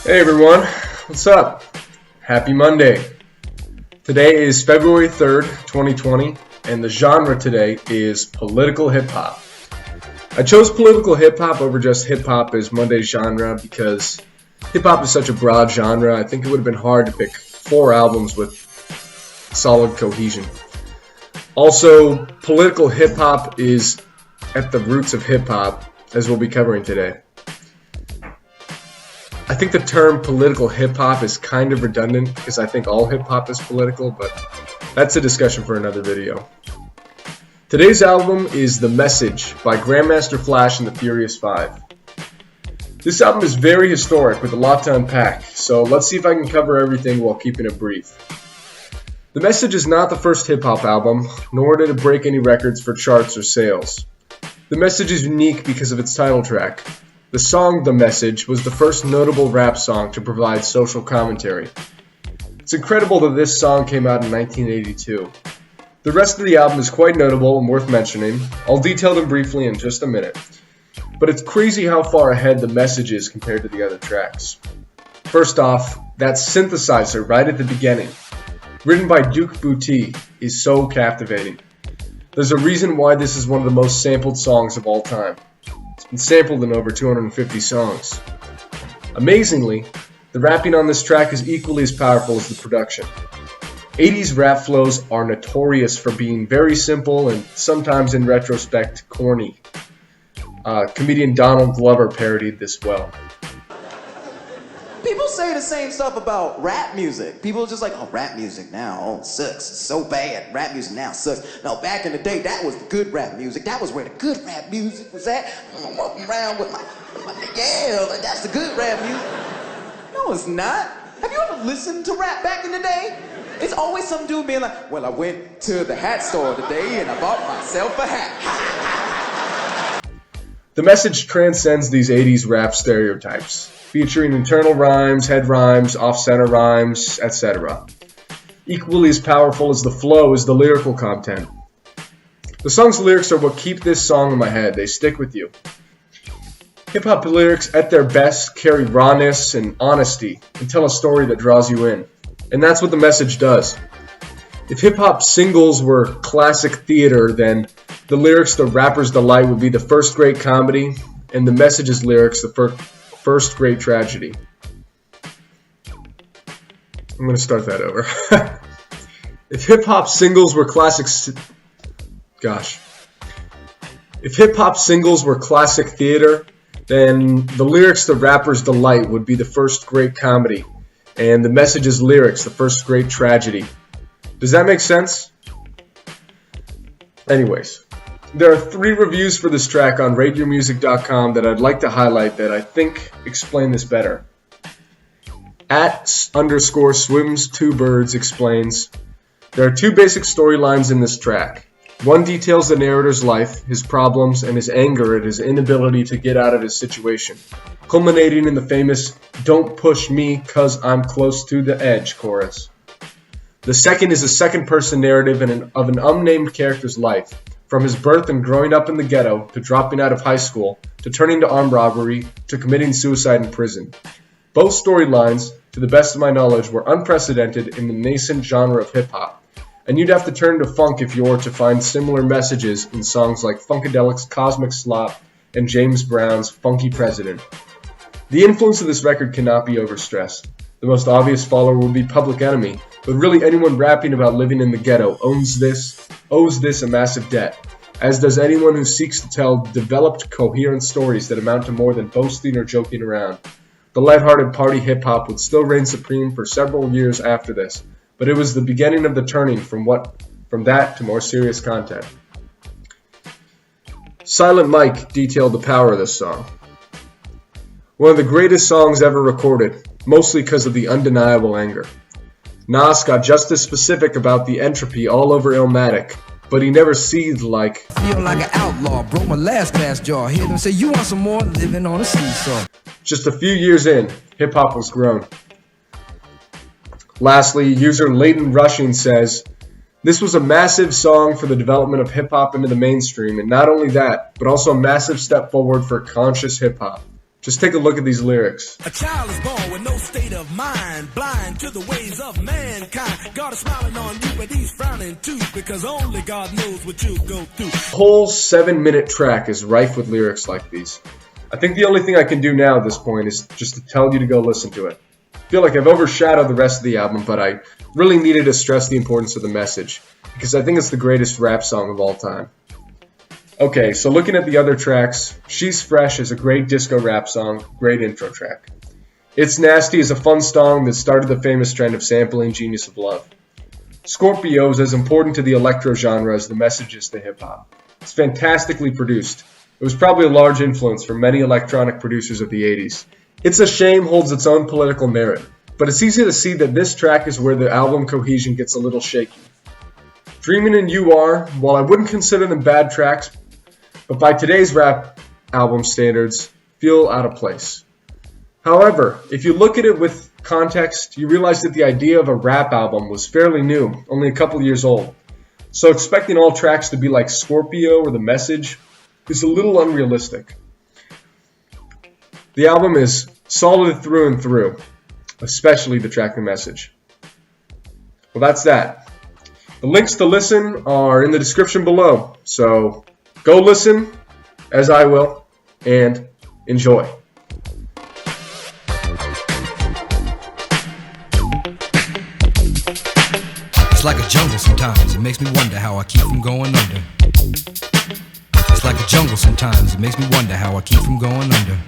Hey everyone, what's up? Happy Monday. Today is February 3rd, 2020, and the genre today is political hip-hop. I chose political hip-hop over just hip-hop as Monday's genre because hip-hop is such a broad genre. I think it would have been hard to pick 4 albums with solid cohesion. Also, political hip-hop is at the roots of hip-hop, as we'll be covering today. I think the term political hip-hop is kind of redundant because I think all hip-hop is political, but that's a discussion for another video. Today's album is The Message by Grandmaster Flash and the Furious 5. This album is very historic with a lot to unpack, so let's see if I can cover everything while keeping it brief. The Message is not the first hip-hop album, nor did it break any records for charts or sales. The Message is unique because of its title track. The song The Message was the first notable rap song to provide social commentary. It's incredible that this song came out in 1982. The rest of the album is quite notable and worth mentioning. I'll detail them briefly in just a minute. But it's crazy how far ahead The Message is compared to the other tracks. First off, that synthesizer right at the beginning, written by Duke Booty, is so captivating. There's a reason why this is one of the most sampled songs of all time. And sampled in over 250 songs. Amazingly, the rapping on this track is equally as powerful as the production. 80s rap flows are notorious for being very simple and sometimes in retrospect corny. Comedian Donald Glover parodied this well. People say the same stuff about rap music. People are just like, oh, rap music now, it sucks. It's so bad. Rap music now sucks. No, back in the day, that was the good rap music. That was where the good rap music was at. I'm walking around with my yeah, like, that's the good rap music. No, it's not. Have you ever listened to rap back in the day? It's always some dude being like, well, I went to the hat store today and I bought myself a hat. The Message transcends these 80s rap stereotypes, featuring internal rhymes, head rhymes, off-center rhymes, etc. Equally as powerful as the flow is the lyrical content. The song's lyrics are what keep this song in my head. They stick with you. Hip-hop lyrics at their best carry rawness and honesty and tell a story that draws you in. And that's what The Message does. If hip-hop singles were classic theater, then the lyrics to Rapper's Delight would be the first great comedy, and The Message's lyrics the first great tragedy. I'm going to start that over. If hip-hop singles were classic theater, then the lyrics to Rapper's Delight would be the first great comedy, and The Message's lyrics the first great tragedy. Does that make sense? Anyways, there are 3 reviews for this track on RateYourMusic.com that I'd like to highlight that I think explain this better. @_swims2birds explains, there are 2 basic storylines in this track. One details the narrator's life, his problems, and his anger at his inability to get out of his situation, culminating in the famous "Don't push me 'cause I'm close to the edge" chorus. The second is a second-person narrative of an unnamed character's life, from his birth and growing up in the ghetto, to dropping out of high school, to turning to armed robbery, to committing suicide in prison. Both storylines, to the best of my knowledge, were unprecedented in the nascent genre of hip-hop, and you'd have to turn to funk if you were to find similar messages in songs like Funkadelic's Cosmic Slop and James Brown's Funky President. The influence of this record cannot be overstressed. The most obvious follower would be Public Enemy, but really anyone rapping about living in the ghetto owes this a massive debt, as does anyone who seeks to tell developed, coherent stories that amount to more than boasting or joking around. The lighthearted party hip-hop would still reign supreme for several years after this, but it was the beginning of the turning from that to more serious content. Silent Mike detailed the power of this song. One of the greatest songs ever recorded, mostly because of the undeniable anger. Nas got just as specific about the entropy all over Illmatic, but he never seethed like, feel like an outlaw, broke my last glass jar, hear them say you want some more, living on a seesaw. Just a few years in, hip-hop was grown. Lastly, user Leighton Rushing says, this was a massive song for the development of hip-hop into the mainstream, and not only that, but also a massive step forward for conscious hip-hop. Just take a look at these lyrics. A child is born with no state of mind, blind to the ways of mankind. God is smiling on you, but he's frowning too, because only God knows what you'll go through. The whole 7-minute track is rife with lyrics like these. I think the only thing I can do now at this point is just to tell you to go listen to it. I feel like I've overshadowed the rest of the album, but I really needed to stress the importance of the message, because I think it's the greatest rap song of all time. Okay, so looking at the other tracks, She's Fresh is a great disco rap song, great intro track. It's Nasty is a fun song that started the famous trend of sampling Genius of Love. Scorpio is as important to the electro genre as the message is to hip-hop. It's fantastically produced. It was probably a large influence for many electronic producers of the 80s. It's a Shame holds its own political merit, but it's easy to see that this track is where the album cohesion gets a little shaky. Dreamin' and You Are, while I wouldn't consider them bad tracks, but by today's rap album standards, feel out of place. However, if you look at it with context, you realize that the idea of a rap album was fairly new, only a couple years old. So expecting all tracks to be like Scorpio or The Message is a little unrealistic. The album is solid through and through, especially the track The Message. Well, that's that. The links to listen are in the description below, so go listen, as I will, and enjoy. It's like a jungle sometimes, it makes me wonder how I keep from going under. It's like a jungle sometimes, it makes me wonder how I keep from going under.